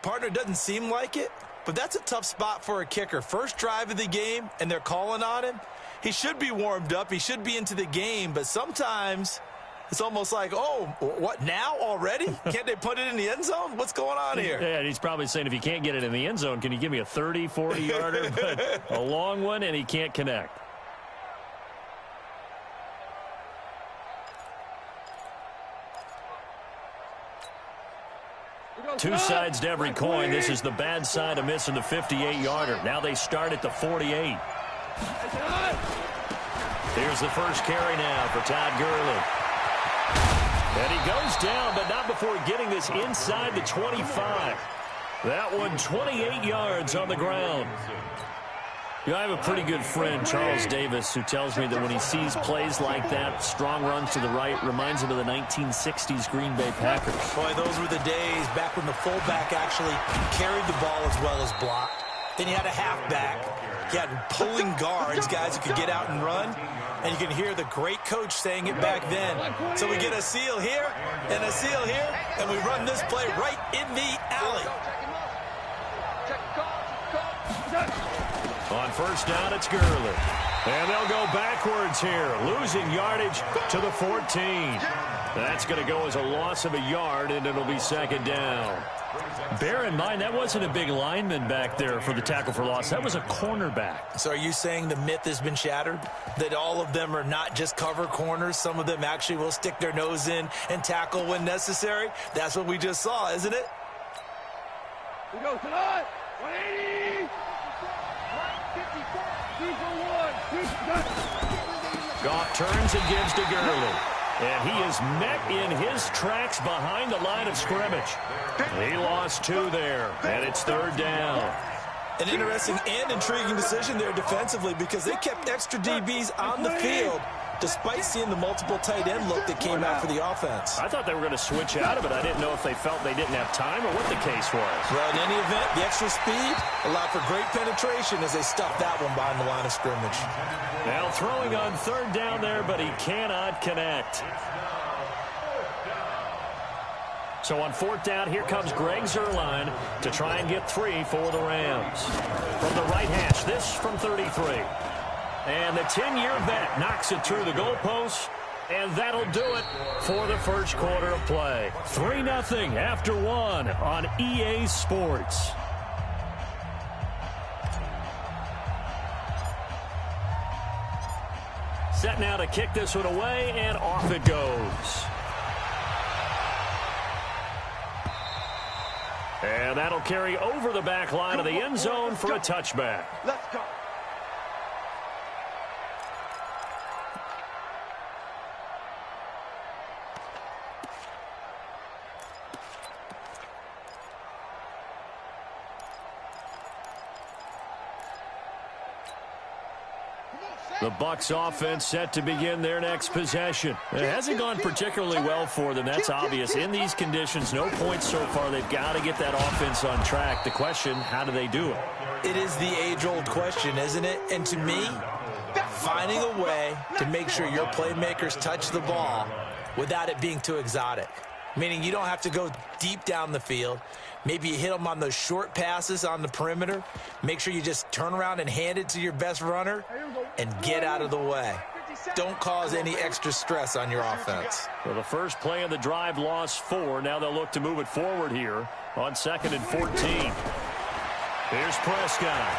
Partner, doesn't seem like it, but that's a tough spot for a kicker. First drive of the game, and they're calling on him. He should be warmed up. He should be into the game, but sometimes it's almost like, oh, what, now already? Can't they put it in the end zone? What's going on here? Yeah, and he's probably saying, if you can't get it in the end zone, can you give me a 30, 40-yarder? But a long one, and he can't connect. Two sides to every coin. This is the bad side of missing the 58-yarder. Now they start at the 48. Here's the first carry now for Todd Gurley. And he goes down, but not before getting this inside the 25. That one 28 yards on the ground. You know, I have a pretty good friend, Charles Davis, who tells me that when he sees plays like that, strong runs to the right, reminds him of the 1960s Green Bay Packers. Boy, those were the days back when the fullback actually carried the ball as well as blocked. Then you had a halfback. You had pulling guards, guys who could get out and run. And you can hear the great coach saying it back then. So we get a seal here and a seal here, and we run this play right in the alley. On first down, it's Gurley. And they'll go backwards here, losing yardage to the 14. That's going to go as a loss of a yard, and it'll be second down. Bear in mind, that wasn't a big lineman back there for the tackle for loss. That was a cornerback. So are you saying the myth has been shattered? That all of them are not just cover corners? Some of them actually will stick their nose in and tackle when necessary? That's what we just saw, isn't it? We go tonight. 180. Goff turns and gives to Gurley. And he is met in his tracks behind the line of scrimmage. He lost two there, and it's third down. An interesting and intriguing decision there defensively because they kept extra DBs on the field despite seeing the multiple tight end look that came out for the offense. I thought they were going to switch out of it. I didn't know if they felt they didn't have time or what the case was. Well, in any event, the extra speed allowed for great penetration as they stuffed that one behind the line of scrimmage. Now throwing on third down there, but he cannot connect. So on fourth down, here comes Greg Zuerlein to try and get three for the Rams. From the right hash, this from 33. And the 10-year vet knocks it through the goalpost, and that'll do it for the first quarter of play. 3-0 after one on EA Sports. Set now to kick this one away, and off it goes. And that'll carry over the back line of the end zone for a touchback. Let's go. The BUCCS offense set to begin their next possession. It hasn't gone particularly well for them. That's obvious. In these conditions, no points so far. They've got to get that offense on track. The question, how do they do it? It is the age-old question, isn't it? And to me, finding a way to make sure your playmakers touch the ball without it being too exotic. Meaning you don't have to go deep down the field. Maybe you hit them on those short passes on the perimeter. Make sure you just turn around and hand it to your best runner and get out of the way. Don't cause any extra stress on your offense. Well, the first play of the drive lost 4. Now they'll look to move it forward here on 2nd and 14. Here's Prescott.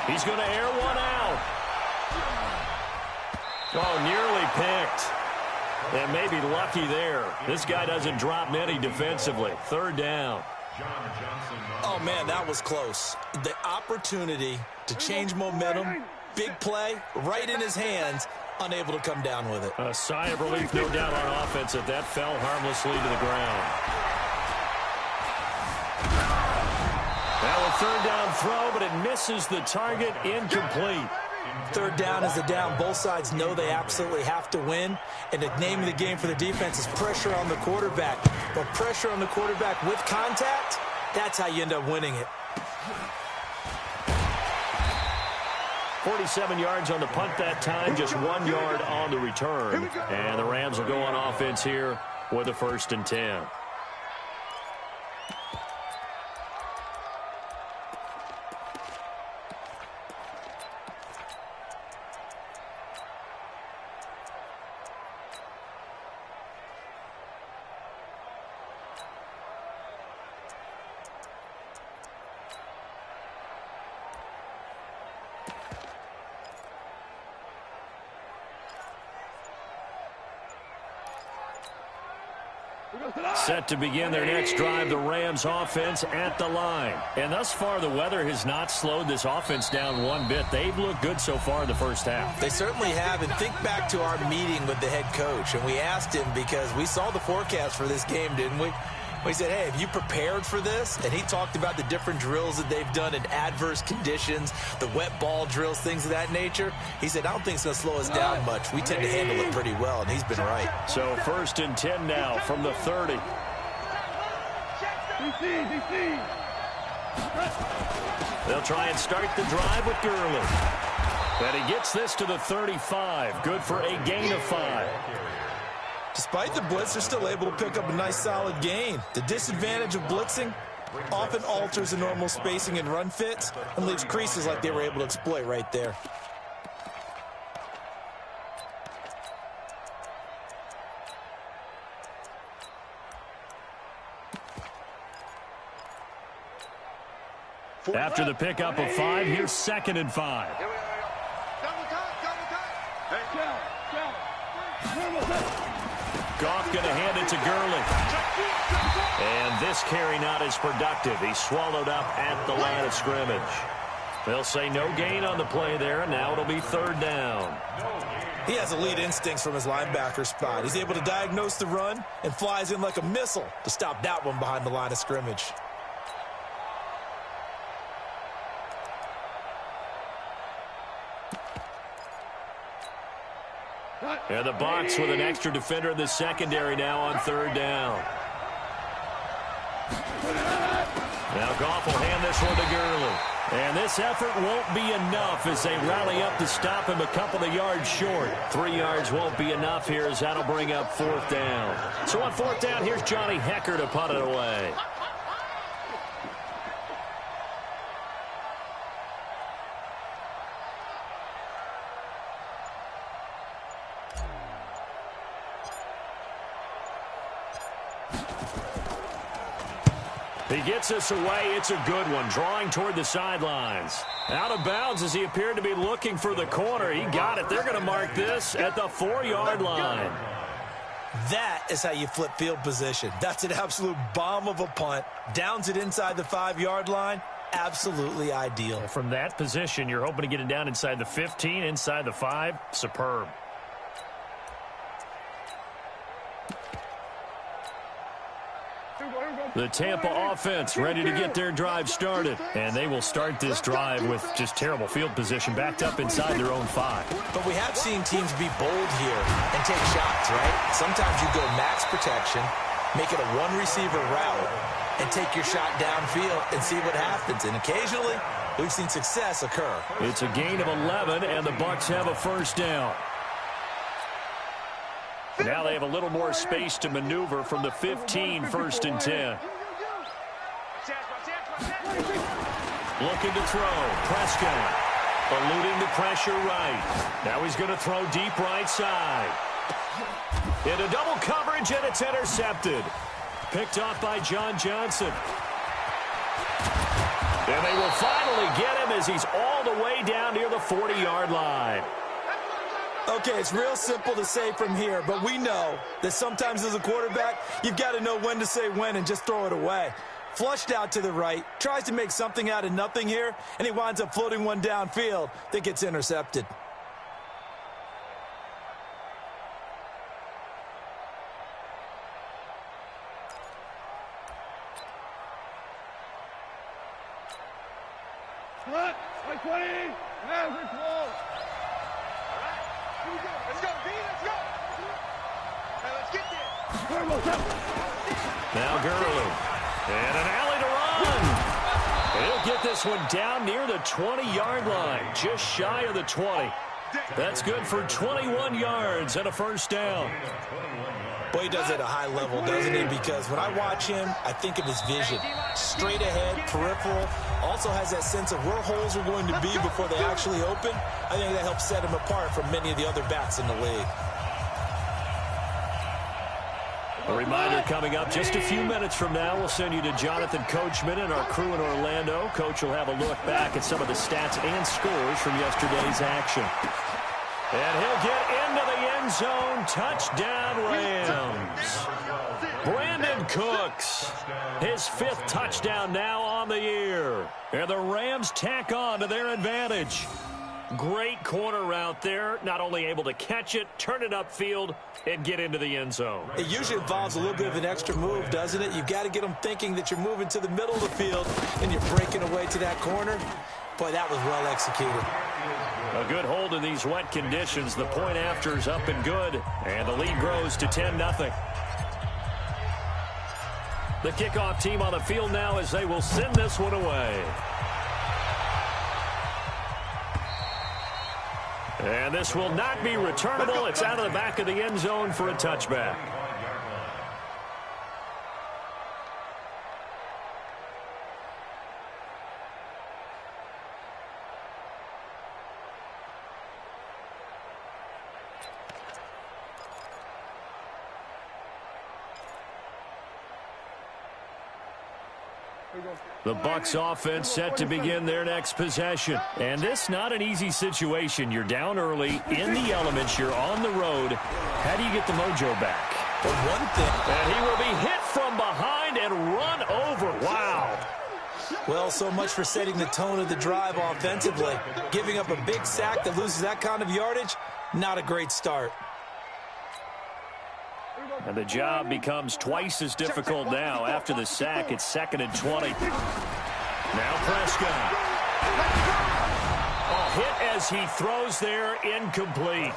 He's going to air one out. Oh, nearly picked. And maybe lucky there. This guy doesn't drop many defensively. Third down. Oh, man, that was close. The opportunity to change momentum, big play, right in his hands, unable to come down with it. A sigh of relief, no doubt, on offense that fell harmlessly to the ground. Now a third down throw, but it misses the target. Incomplete. Third down is a down. Both sides know they absolutely have to win. And the name of the game for the defense is pressure on the quarterback. But pressure on the quarterback with contact, that's how you end up winning it. 47 yards on the punt that time, just 1 yard on the return. And the Rams will go on offense here with a 1st and 10. Set to begin their next drive, the Rams offense at the line. And thus far, the weather has not slowed this offense down one bit. They've looked good so far in the first half. They certainly have. And think back to our meeting with the head coach. And we asked him, because we saw the forecast for this game, didn't we? We said, hey, have you prepared for this? And he talked about the different drills that they've done in adverse conditions, the wet ball drills, things of that nature. He said, I don't think it's going to slow us down much. We tend to handle it pretty well, and he's been right. So 1st and 10 now from the 30. They'll try and start the drive with Gurley. And he gets this to the 35. Good for a gain of 5. Despite the blitz, they're still able to pick up a nice, solid gain. The disadvantage of blitzing often alters the normal spacing and run fits and leaves creases like they were able to exploit right there. After the pickup of 5, here's 2nd and 5. Goff going to hand it to Gurley. And this carry not as productive. He's swallowed up at the line of scrimmage. They'll say no gain on the play there, and now it'll be 3rd down. He has elite instincts from his linebacker spot. He's able to diagnose the run and flies in like a missile to stop that one behind the line of scrimmage. And the Bucs with an extra defender in the secondary now on 3rd down. Now Goff will hand this one to Gurley. And this effort won't be enough as they rally up to stop him a couple of yards short. 3 yards won't be enough here as that'll bring up 4th down. So on 4th down, here's Johnny Hecker to punt it away. He gets this away. It's a good one, drawing toward the sidelines. Out of bounds as he appeared to be looking for the corner. He got it. They're going to mark this at the 4-yard line. That is how you flip field position. That's an absolute bomb of a punt. Downs it inside the 5-yard line. Absolutely ideal. From that position, you're hoping to get it down inside the 15, inside the 5. Superb. The Tampa offense ready to get their drive started. And they will start this drive with just terrible field position backed up inside their own 5. But we have seen teams be bold here and take shots, right? Sometimes you go max protection, make it a one-receiver route, and take your shot downfield and see what happens. And occasionally, we've seen success occur. It's a gain of 11, and the Bucs have a 1st down. Now they have a little more space to maneuver from the 15, 1st and 10. Looking to throw. Prescott eluding the pressure right. Now he's going to throw deep right side. Into double coverage, and it's intercepted. Picked off by John Johnson. And they will finally get him as he's all the way down near the 40-yard line. Okay, it's real simple to say from here, but we know that sometimes as a quarterback, you've got to know when to say when and just throw it away. Flushed out to the right, tries to make something out of nothing here, and he winds up floating one downfield that gets intercepted. Split, like 20, average ball. Let's go, B, let's go. Hey, let's get there. Now Gurley. And an alley to run. He'll get this one down near the 20-yard line, just shy of the 20. That's good for 21 yards and a 1st down. Boy, he does it at a high level, doesn't he? Because when I watch him, I think of his vision. Straight ahead, peripheral. Also has that sense of where holes are going to be before they actually open. I think that helps set him apart from many of the other backs in the league. A reminder coming up just a few minutes from now. We'll send you to Jonathan Coachman and our crew in Orlando. Coach will have a look back at some of the stats and scores from yesterday's action. And he'll get into the end zone. Touchdown, Rams. Brandon Cooks, his 5th touchdown now on the year. And the Rams tack on to their advantage. Great corner route there. Not only able to catch it, turn it upfield, and get into the end zone. It usually involves a little bit of an extra move, doesn't it? You've got to get them thinking that you're moving to the middle of the field and you're breaking away to that corner. Boy, that was well executed. A good hold in these wet conditions. The point after is up and good, and the lead grows to 10-0. The kickoff team on the field now as they will send this one away. And this will not be returnable. It's out of the back of the end zone for a touchback. The Bucs offense set to begin their next possession. And this not an easy situation. You're down early, in the elements, you're on the road. How do you get the mojo back? For one thing. And he will be hit from behind and run over. Wow. Well, so much for setting the tone of the drive offensively. Giving up a big sack that loses that kind of yardage, not a great start. And the job becomes twice as difficult now. After the sack, it's 2nd and 20. Now Prescott. A hit as he throws there, incomplete.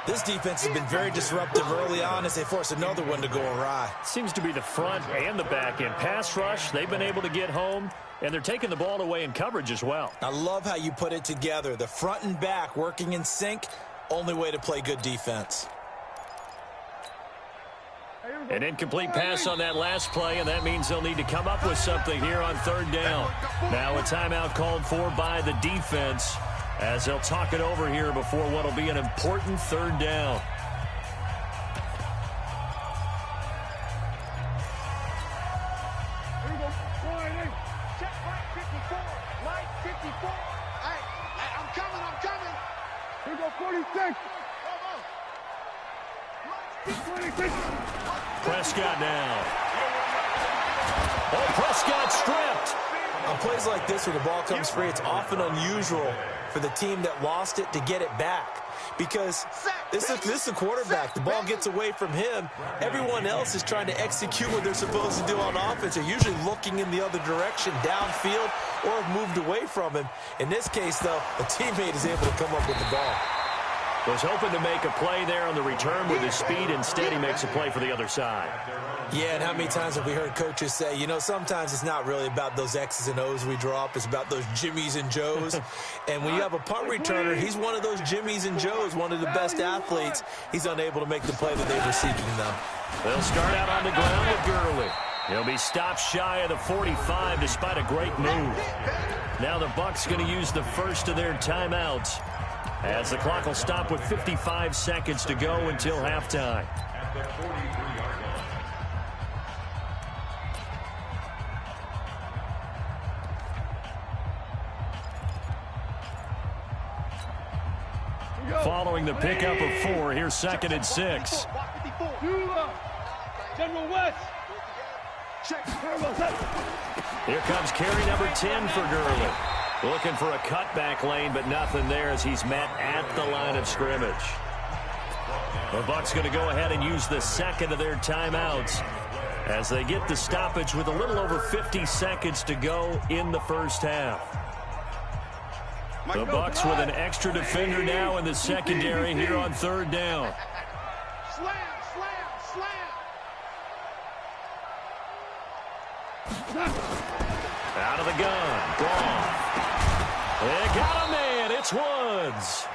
This defense has been very disruptive early on as they force another one to go awry. Seems to be the front and the back end. Pass rush, they've been able to get home, and they're taking the ball away in coverage as well. I love how you put it together. The front and back working in sync, only way to play good defense. An incomplete pass on that last play, and that means they'll need to come up with something here on 3rd down. Now a timeout called for by the defense as they'll talk it over here before what will be an important 3rd down. Check line 54. Line 54. Hey, I'm coming. Here we go, 46. Prescott now. Oh, Prescott stripped. On plays like this where the ball comes free, it's often unusual for the team that lost it to get it back. Because this is the quarterback. The ball gets away from him. Everyone else is trying to execute what they're supposed to do on offense. They're usually looking in the other direction, downfield, or have moved away from him. In this case, though, a teammate is able to come up with the ball. Was hoping to make a play there on the return with his speed. Instead, he makes a play for the other side. Yeah, and how many times have we heard coaches say, you know, sometimes it's not really about those X's and O's we drop. It's about those Jimmies and Joes. And when you have a punt returner, he's one of those Jimmies and Joes, one of the best athletes. He's unable to make the play that they were seeking, though. They'll start out on the ground with Gurley. He'll be stopped shy of the 45 despite a great move. Now the Bucs going to use the first of their timeouts, as the clock will stop with 55 seconds to go until halftime. Following the pickup of 4, here's 2nd and 6. General West. Here comes carry number 10 for Gurley. Looking for a cutback lane, but nothing there as he's met at the line of scrimmage. The Bucs going to go ahead and use the second of their timeouts as they get the stoppage with a little over 50 seconds to go in the first half. The Bucs with an extra defender now in the secondary here on 3rd down. Slam, slam, slam. Out of the gun. Gone. They got a man. It's Woods.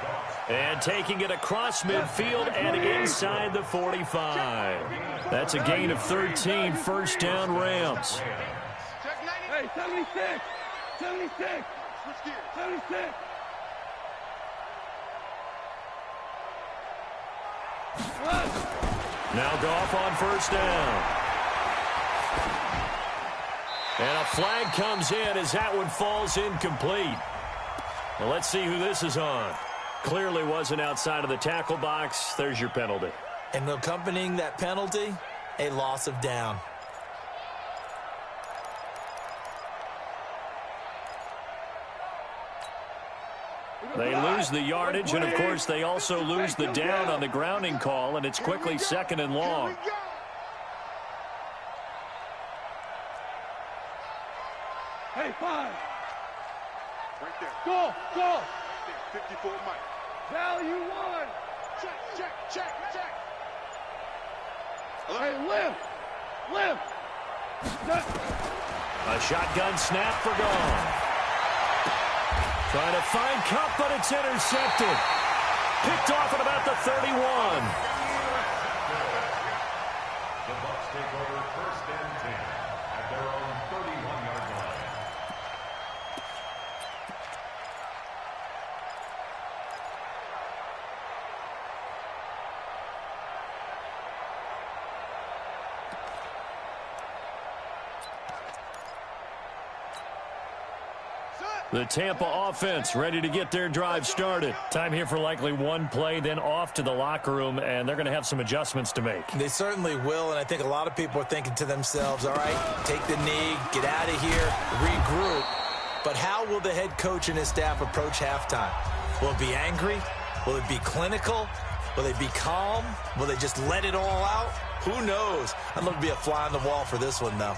And taking it across midfield and inside the 45. That's a gain of 13. First down, Rams. Hey, 76. 76. 76. Now Goff on first down. And a flag comes in as that one falls incomplete. Well, let's see who this is on. Clearly wasn't outside of the tackle box. There's your penalty. And accompanying that penalty, a loss of down. They lose the yardage, and, of course, they also lose the down on the grounding call, and it's quickly 2nd and long. Hey, 5. Right there. Go. Right there. 54 Mike. Value 1. Check. Hey, lift. A shotgun snap for gone. Trying to find Cup, but it's intercepted. Picked off at about the 31. The Bucs take over 1st and 10 at their own 31-yard line. The Tampa offense ready to get their drive started. Time here for likely one play, then off to the locker room, and they're going to have some adjustments to make. They certainly will, and I think a lot of people are thinking to themselves, all right, take the knee, get out of here, regroup. But how will the head coach and his staff approach halftime? Will it be angry? Will it be clinical? Will they be calm? Will they just let it all out? Who knows? I'd love to be a fly on the wall for this one, though.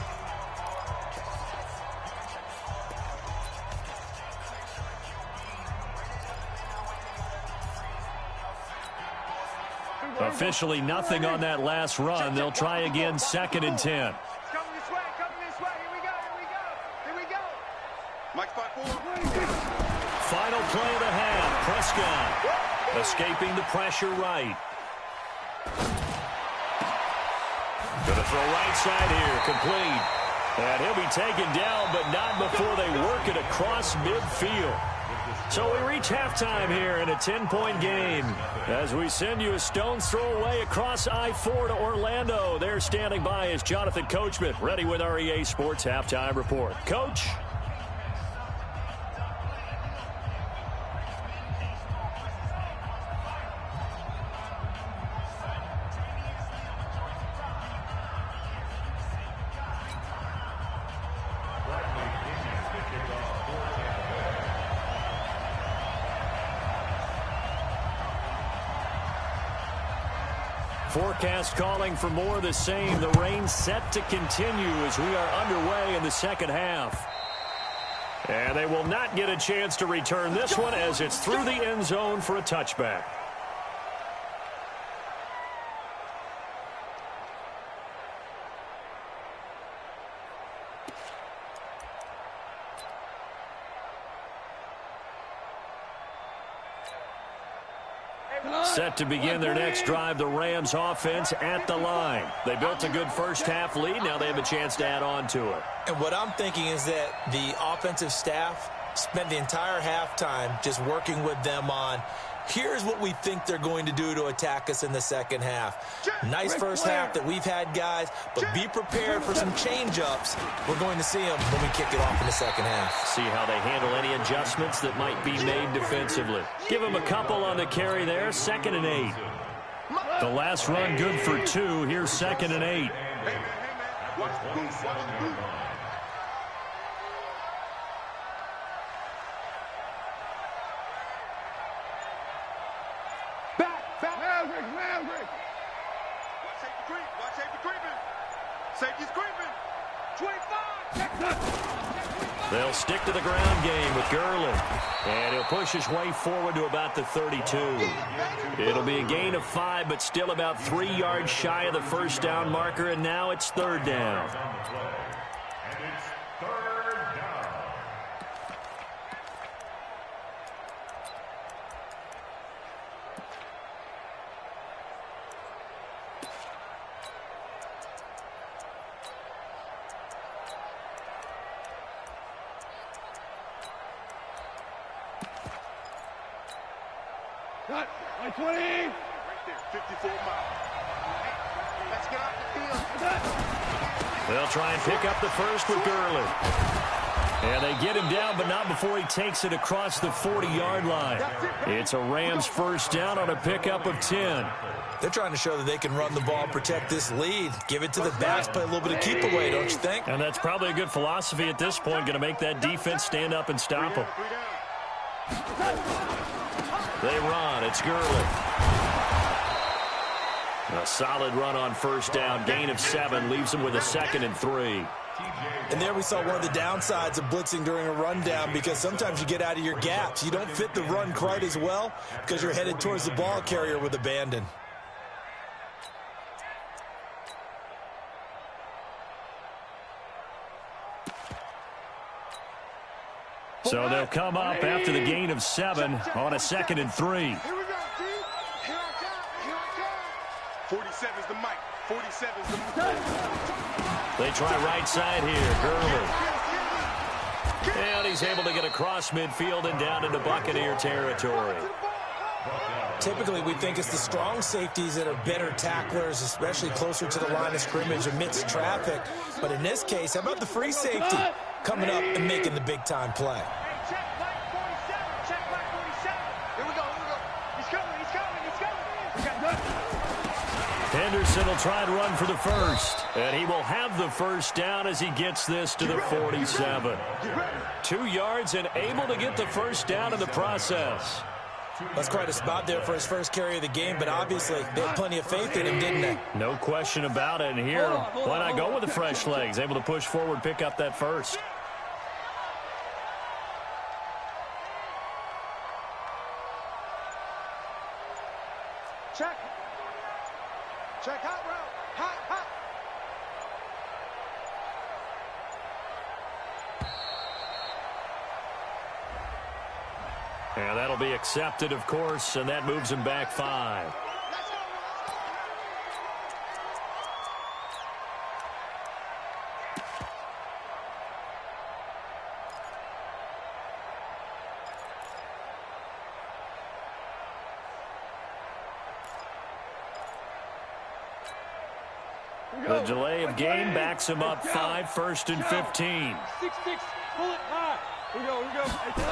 Officially nothing on that last run. They'll try again, 2nd and 10. Coming this way. Here we go. Mike, spot 4. Final play of the half. Prescott escaping the pressure right. Gonna throw right side here, complete. And he'll be taken down, but not before they work it across midfield. So we reach halftime here in a 10-point game as we send you a stone's throw away across I-4 to Orlando. There standing by is Jonathan Coachman, ready with our EA Sports Halftime Report. Coach? Forecast calling for more of the same. The rain set to continue as we are underway in the second half. And they will not get a chance to return this one as it's through the end zone for a touchback. Set to begin their next drive, the Rams offense at the line. They built a good first half lead. Now they have a chance to add on to it. And what I'm thinking is that the offensive staff spent the entire halftime just working with them on, here's what we think they're going to do to attack us in the second half. Nice first half that we've had, guys, but be prepared for some change-ups. We're going to see them when we kick it off in the second half. See how they handle any adjustments that might be made defensively. Give them a couple on the carry there, 2nd and 8. The last run good for 2. Here's 2nd and 8. Maverick. Watch safety creeping. Safety's creeping. 25. They'll stick to the ground game with Gurley. And he'll push his way forward to about the 32. It'll be a gain of 5, but still about 3 yards shy of the first down marker, and now it's 3rd down. And it's 3rd down. Cut. 20. Right there. 54 miles. Let's get out the field. They'll try and pick up the first with Gurley. And they get him down, but not before he takes it across the 40-yard line. It's a Rams first down on a pickup of 10. They're trying to show that they can run the ball, protect this lead. Give it to the backs, play a little bit of keep away, don't you think? And that's probably a good philosophy at this point, going to make that defense stand up and stop them. They run. It's Gurley. A solid run on first down. Gain of 7 leaves him with a 2nd and 3. And there we saw one of the downsides of blitzing during a rundown, because sometimes you get out of your gaps. You don't fit the run quite as well because you're headed towards the ball carrier with abandon. So they'll come up after the gain of 7 on a 2nd and 3. Here we go, D. Here I come. 47's the mic. 47's the mic. They try right side here. Gurley. And he's able to get across midfield and down into Buccaneer territory. Typically, we think it's the strong safeties that are better tacklers, especially closer to the line of scrimmage amidst traffic. But in this case, how about the free safety coming up and making the big-time play? Hey, check back 47. Check back 47. Here we go. Here we go. He's coming. He's coming. He's coming. Henderson will try and run for the first. And he will have the first down as he gets this to the 47. 2 yards and able to get the first down in the process. That's quite a spot there for his first carry of the game, but obviously they had plenty of faith in him, didn't they? No question about it. And here, why not go with the fresh legs? Able to push forward, pick up that first. Check. Check hot route. Hot, hot. And that'll be accepted, of course, and that moves him back 5. The delay of game backs him up 5, 1st and 15. 6-6. Pull it high. Here we go. Here we go.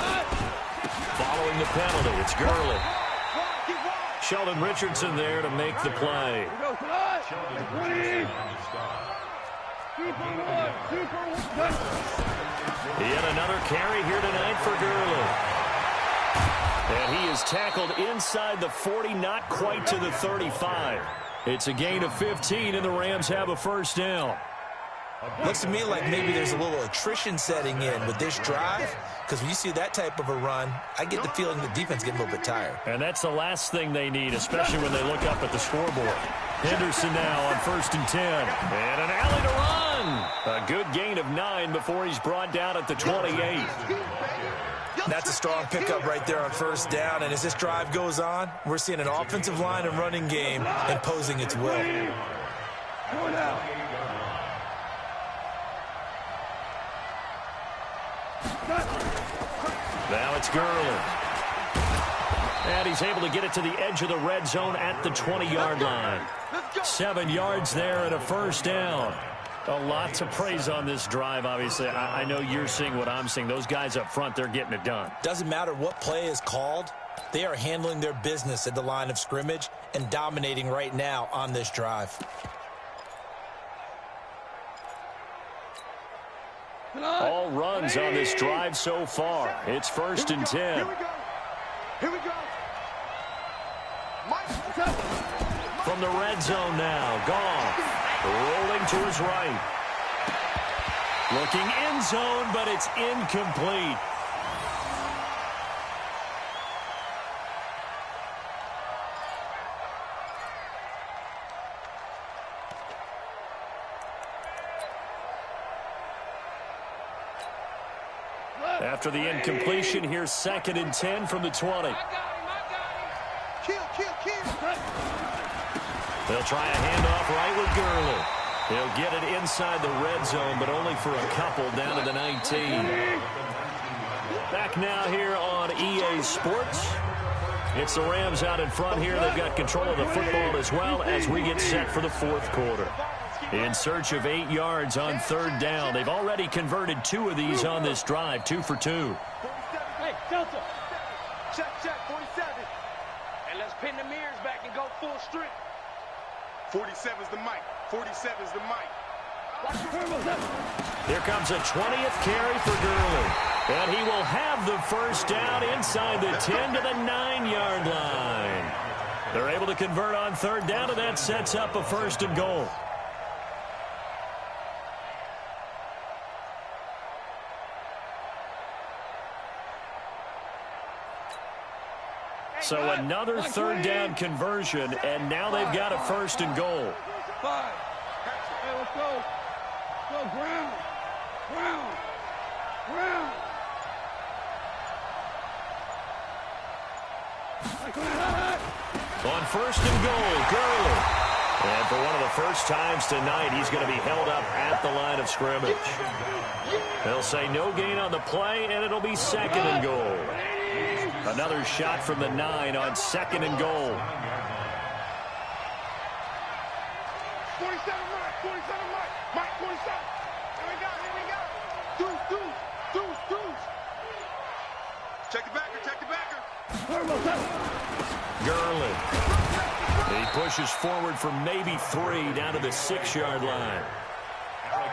Following the penalty, it's Gurley. Sheldon Richardson there to make the play. Yet another carry here tonight for Gurley. And he is tackled inside the 40, not quite to the 35. It's a gain of 15, and the Rams have a first down. Looks to me like maybe there's a little attrition setting in with this drive, because when you see that type of a run, I get the feeling the defense getting a little bit tired. And that's the last thing they need, especially when they look up at the scoreboard. Henderson now on 1st and 10. And an alley to run. A good gain of 9 before he's brought down at the 28. That's a strong pickup right there on first down, and as this drive goes on, we're seeing an offensive line and running game imposing its will. Now it's Gurley. And he's able to get it to the edge of the red zone at the 20-yard line. 7 yards there and a first down. A lot to praise on this drive, obviously. I know you're seeing what I'm seeing. Those guys up front, they're getting it done. Doesn't matter what play is called. They are handling their business at the line of scrimmage and dominating right now on this drive. All runs on this drive so far. It's 1st and 10. Here we go. Here we go. From the red zone now, Goff rolling to his right. Looking end zone, but it's incomplete. After the incompletion, here's 2nd and 10 from the 20. Kill. They'll try a handoff right with Gurley. He'll get it inside the red zone, but only for a couple down to the 19. Back now here on EA Sports. It's the Rams out in front here. They've got control of the football as well as we get set for the 4th quarter. in search of 8 yards on third down. They've already converted 2 of these on this drive, 2 for 2. Hey, Delta. Check, 47. And let's pin the mirrors back and go full strength. 47's the mic. 47's the mic. Here comes a 20th carry for Gurley. And he will have the first down inside the 10 to the 9-yard line. They're able to convert on third down, and that sets up a first and goal. So another third down conversion, and now they've got a first and goal. 5. Hey, let's go. Go, ground. Ground. Ground. On first and goal, Gurley. And for one of the first times tonight, he's going to be held up at the line of scrimmage. They'll say no gain on the play, and it'll be second and goal. Another shot from the 9 on second and goal. 47 Mike. 47 Mike. Mike 47. Here we go. Here we go. Deuce. Check the backer. Check the backer. Gurley. He pushes forward for maybe 3 down to the 6-yard line.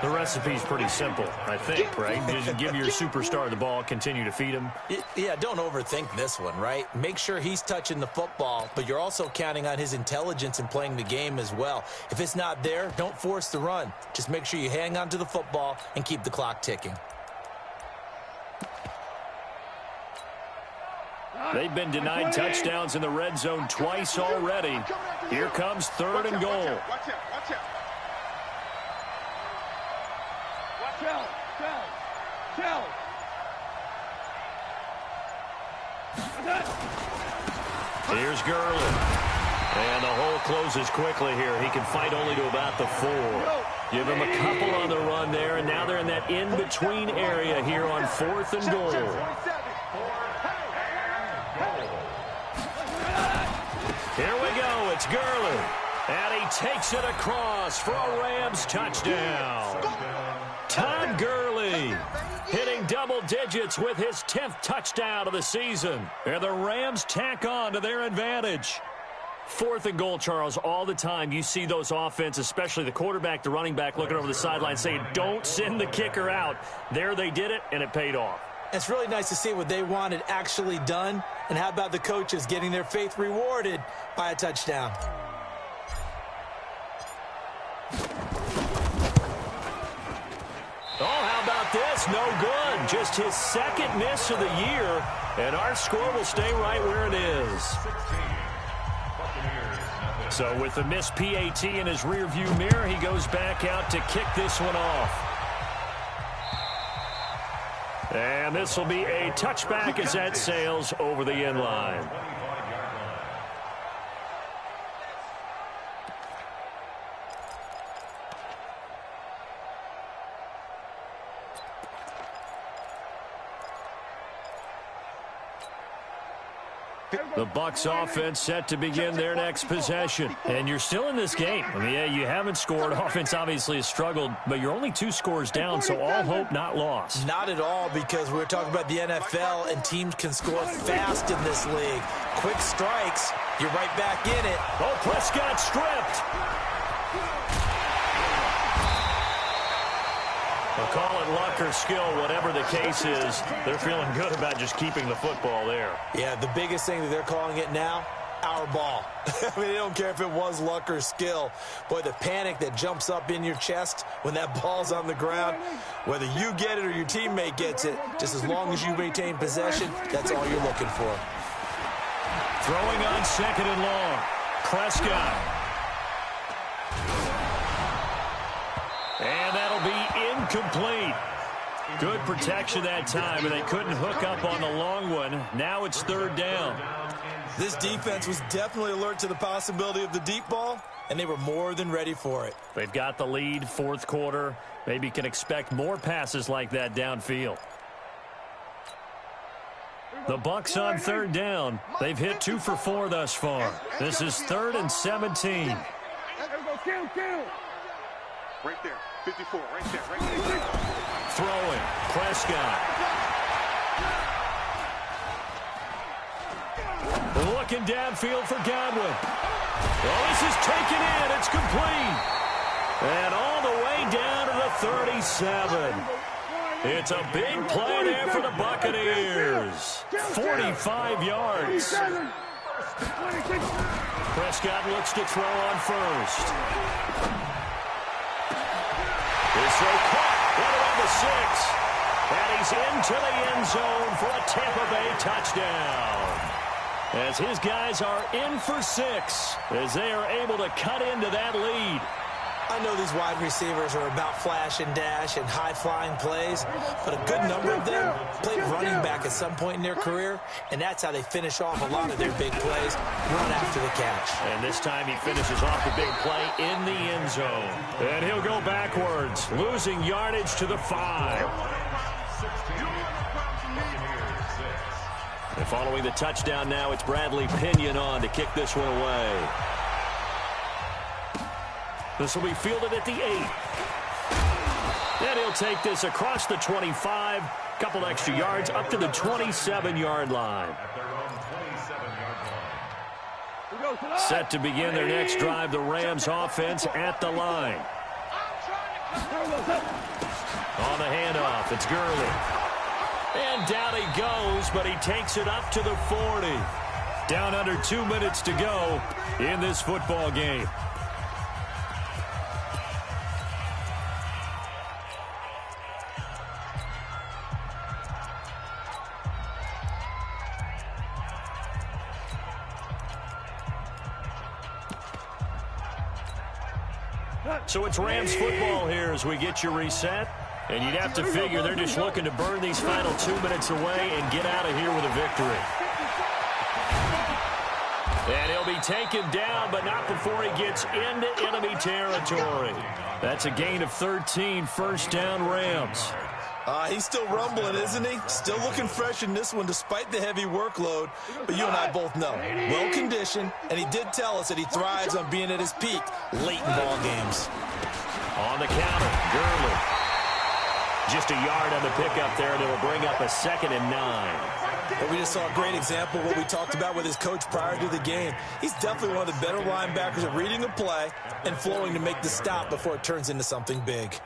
The recipe's pretty simple, I think, right? Just give your superstar the ball, continue to feed him. Yeah, don't overthink this one, right? Make sure he's touching the football, but you're also counting on his intelligence in playing the game as well. If it's not there, don't force the run. Just make sure you hang on to the football and keep the clock ticking. They've been denied touchdowns in the red zone twice already. Here comes third and goal. Watch out. Tell. Here's Gurley. And the hole closes quickly here. He can fight only to about the 4. Give him a couple on the run there, and now they're in that in-between area here on fourth and goal. Here we go. It's Gurley. And he takes it across for a Rams touchdown. Todd Gurley hitting double digits with his 10th touchdown of the season. And the Rams tack on to their advantage. Fourth and goal, Charles, all the time you see those offenses, especially the quarterback, the running back, looking over the sideline saying, don't send the kicker out. There they did it, and it paid off. It's really nice to see what they wanted actually done. And how about the coaches getting their faith rewarded by a touchdown? Oh, how about this? No good. Just his second miss of the year, and our score will stay right where it is. So with the missed PAT in his rearview mirror, he goes back out to kick this one off. And this will be a touchback as that sails over the end line. The Bucs offense set to begin their next possession. And you're still in this game. I mean, yeah, you haven't scored. Offense obviously has struggled, but you're only 2 scores down, so all hope not lost. Not at all, because we're talking about the NFL, and teams can score fast in this league. Quick strikes, you're right back in it. Oh, Prescott stripped. We'll call it luck or skill, whatever the case is. They're feeling good about just keeping the football there. Yeah, the biggest thing that they're calling it now, our ball. I mean, they don't care if it was luck or skill. Boy, the panic that jumps up in your chest when that ball's on the ground, whether you get it or your teammate gets it, just as long as you maintain possession, that's all you're looking for. Throwing on second and long. Prescott. And that'll be incomplete. Good protection that time, and they couldn't hook up on the long one. Now it's third down. This defense was definitely alert to the possibility of the deep ball, and they were more than ready for it. They've got the lead, fourth quarter. Maybe can expect more passes like that downfield. The Bucs on third down. They've hit 2 for 4 thus far. This is 3rd and 17. Right there. 54. Right there. Right there. Throwing. Prescott. Looking downfield for Godwin. Well, this is taken in. It's complete. And all the way down to the 37. It's a big play there for the Buccaneers. 45 yards. Prescott looks to throw on first. His throw caught right around the 6. And he's into the end zone for a Tampa Bay touchdown. As his guys are in for 6 as they are able to cut into that lead. I know these wide receivers are about flash and dash and high-flying plays, but a good number of them played running back at some point in their career, and that's how they finish off a lot of their big plays, run after the catch. And this time he finishes off the big play in the end zone. And he'll go backwards, losing yardage to the 5. And following the touchdown now, it's Bradley Pinion on to kick this one away. This will be fielded at the 8. And he'll take this across the 25. Couple extra yards up to the 27-yard line. Set to begin their next drive, the Rams offense at the line. On the handoff, it's Gurley. And down he goes, but he takes it up to the 40. Down under 2 minutes to go in this football game. So it's Rams football here as we get you reset. And you'd have to figure they're just looking to burn these final 2 minutes away and get out of here with a victory. And he'll be taken down, but not before he gets into enemy territory. That's a gain of 13, first down Rams. He's still rumbling, isn't he? Still looking fresh in this one despite the heavy workload. But you and I both know, well-conditioned, and he did tell us that he thrives on being at his peak late in ball games. On the counter, Gurley. Just a yard on the pickup there, and it'll bring up a 2nd and 9. But we just saw a great example of what we talked about with his coach prior to the game. He's definitely one of the better linebackers at reading a play and flowing to make the stop before it turns into something big.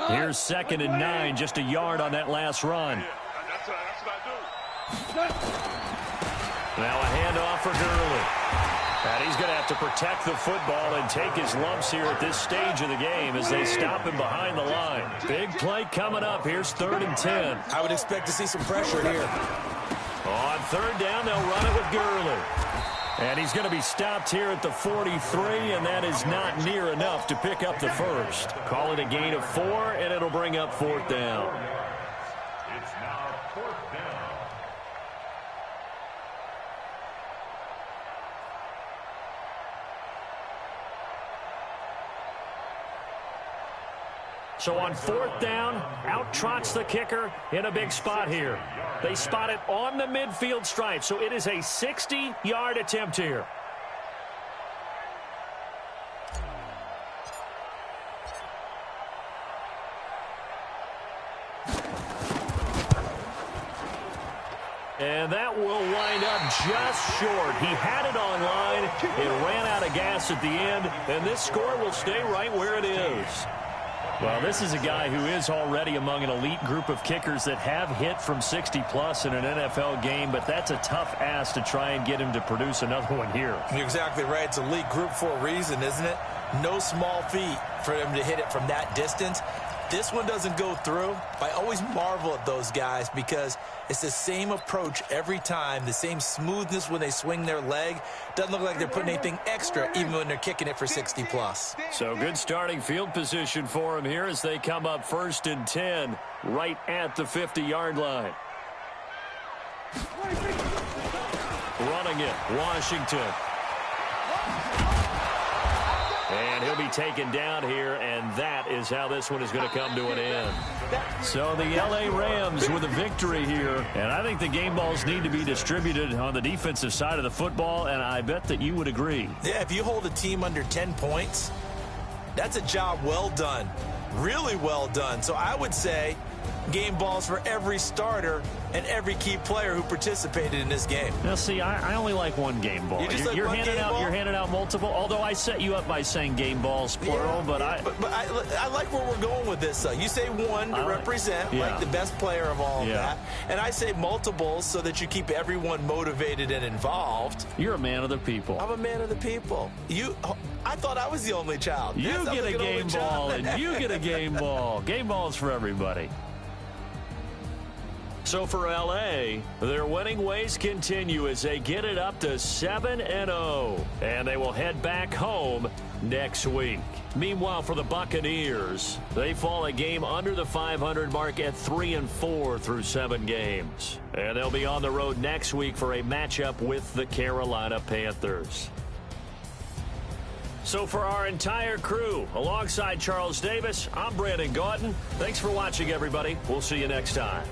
Here's 2nd and 9, just a yard on that last run. That's what I do. Now a handoff for Gurley. And he's going to have to protect the football and take his lumps here at this stage of the game as they stop him behind the line. Big play coming up. Here's 3rd and 10. I would expect to see some pressure here. On 3rd down, they'll run it with Gurley. And he's going to be stopped here at the 43, and that is not near enough to pick up the first. Call it a gain of 4, and it'll bring up 4th down. It's now 4th down. So on 4th down, out trots the kicker in a big spot here. They spot it on the midfield stripe, so it is a 60-yard attempt here. And that will wind up just short. He had it on line. It ran out of gas at the end, and this score will stay right where it is. Well, this is a guy who is already among an elite group of kickers that have hit from 60-plus in an NFL game, but that's a tough ask to try and get him to produce another one here. You're exactly right. It's elite group for a reason, isn't it? No small feat for him to hit it from that distance. This one doesn't go through. I always marvel at those guys because it's the same approach every time, the same smoothness when they swing their leg. Doesn't look like they're putting anything extra even when they're kicking it for 60-plus. So good starting field position for him here as they come up 1st and 10 right at the 50-yard line. running it, Washington. And he'll be taken down here, and that is how this one is going to come to an end. So the L.A. Rams with a victory here, and I think the game balls need to be distributed on the defensive side of the football, and I bet that you would agree. Yeah, if you hold a team under 10 points, that's a job well done, really well done. So I would say game balls for every starter and every key player who participated in this game. Now, see, I only like one game ball. You're handing out multiple, although I set you up by saying game balls, plural. But I like where we're going with this. You say one to represent, like the best player of all of that. And I say multiples so that you keep everyone motivated and involved. You're a man of the people. I'm a man of the people. I thought I was the only child. You get a game ball, and you get a game ball. Game balls for everybody. So for L.A., their winning ways continue as they get it up to 7-0. And they will head back home next week. Meanwhile, for the Buccaneers, they fall a game under the 500 mark at 3-4 through 7 games. And they'll be on the road next week for a matchup with the Carolina Panthers. So for our entire crew, alongside Charles Davis, I'm Brandon Gaudin. Thanks for watching, everybody. We'll see you next time.